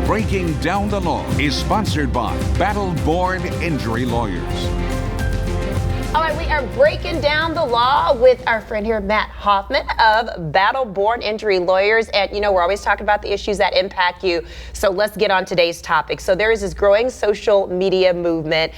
Breaking Down the Law is sponsored by Battle-Born Injury Lawyers. All right, we are breaking down the law with our friend here, Matt Hoffmann of Battle-Born Injury Lawyers. And, you know, we're always talking about the issues that impact you. So let's get on today's topic. So there is this growing social media movement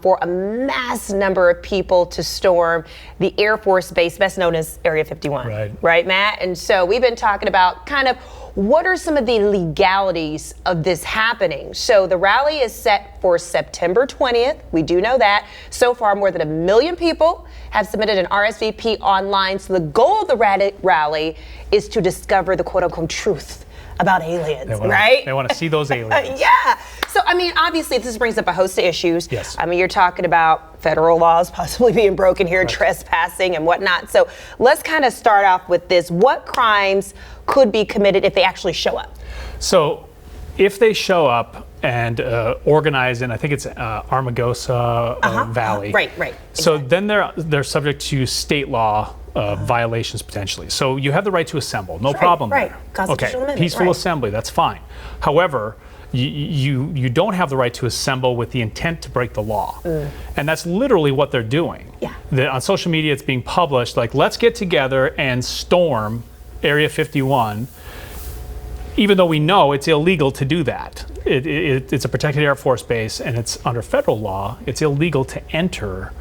for a mass number of people to storm the Air Force Base, best known as Area 51. Right, Matt? And so we've been talking about kind of what are some of the legalities of this happening? So the rally is set for September 20th. We do know that. So far, more than 1 million people have submitted an RSVP online. So the goal of the rally is to discover the quote-unquote truth about aliens, right? They want to see those aliens. Yeah. So, I mean, obviously, this brings up a host of issues. Yes. I mean, you're talking about federal laws possibly being broken here, trespassing and whatnot. So let's kind of start off with this. What crimes could be committed if they actually show up? So if they show up and organize in, I think it's Armagosa Valley. Right. So then they're subject to state law violations potentially. So you have the right to assemble, no problem there. Constitutional amendment, peaceful assembly, that's fine. However, you don't have the right to assemble with the intent to break the law. And that's literally what they're doing. Yeah. On social media it's being published like, let's get together and storm Area 51, even though we know it's illegal to do that. It's a protected Air Force base and it's under federal law, it's illegal to enter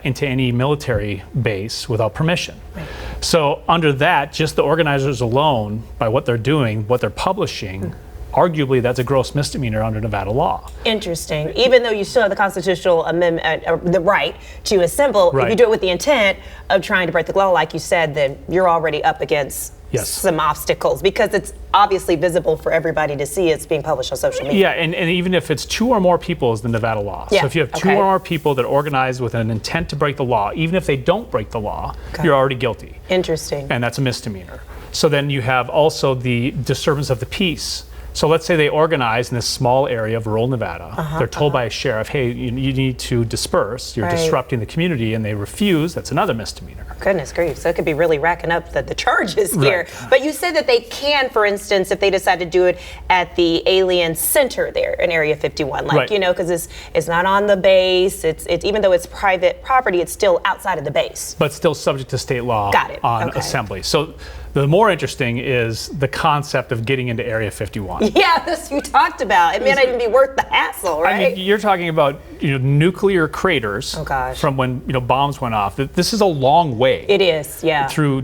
into any military base without permission. Right. So under that, just the organizers alone, by what they're doing, what they're publishing, arguably that's a gross misdemeanor under Nevada law. Interesting. Even though you still have the constitutional amendment, the right to assemble, if you do it with the intent of trying to break the law, like you said, then you're already up against some obstacles because it's obviously visible for everybody to see. It's being published on social media. Yeah, and even if it's 2 or more people is the Nevada law. So if you have 2 or more people that organize with an intent to break the law, even if they don't break the law, you're already guilty. Interesting. And that's a misdemeanor. So then you have also the disturbance of the peace. So let's say they organize in this small area of rural Nevada. They're told by a sheriff, hey, you need to disperse. You're disrupting the community, and they refuse. That's another misdemeanor. Goodness grief. So it could be really racking up the charges here. But you said that they can, for instance, if they decide to do it at the Alien Center there in Area 51, like, you know, because it's not on the base. It's even though it's private property, it's still outside of the base. But still subject to state law on assembly. So the more interesting is the concept of getting into Area 51. Yeah, this you talked about. It may not even be worth the hassle, right? I mean, you're talking about nuclear craters from when bombs went off. This is a long way. It is, through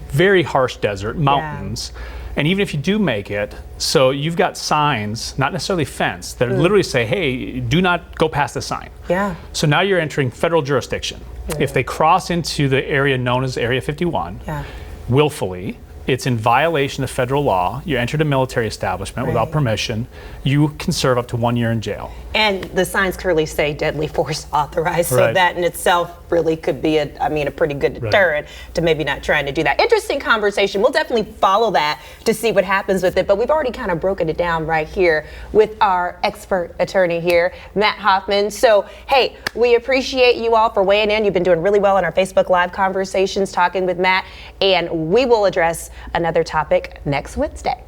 very harsh desert, mountains. And even if you do make it, so you've got signs, not necessarily fence, that literally say, hey, do not go past this sign. Yeah. So now you're entering federal jurisdiction. If they cross into the area known as Area 51, willfully, it's in violation of federal law. You entered a military establishment without permission. You can serve up to 1 year in jail. And the signs clearly say deadly force authorized, so that in itself really could be a pretty good deterrent to maybe not trying to do that. Interesting conversation. We'll definitely follow that to see what happens with it, but we've already kind of broken it down right here with our expert attorney here, Matt Hoffmann. So, hey, we appreciate you all for weighing in. You've been doing really well on our Facebook Live conversations, talking with Matt, and we will address another topic next Wednesday.